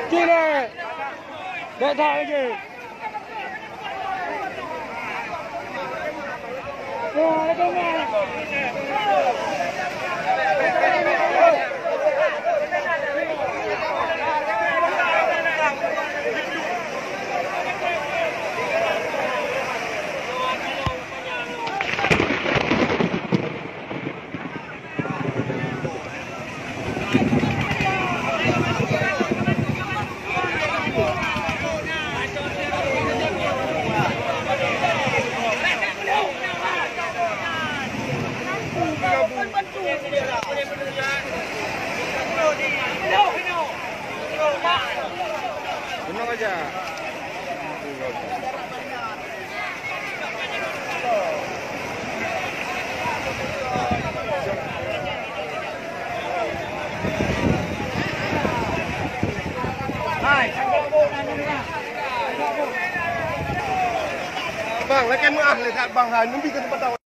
Kira. Dah tak lagi. Tenang aja. Bang, lekan mah lekat bang Han, nanti ke tempat tahu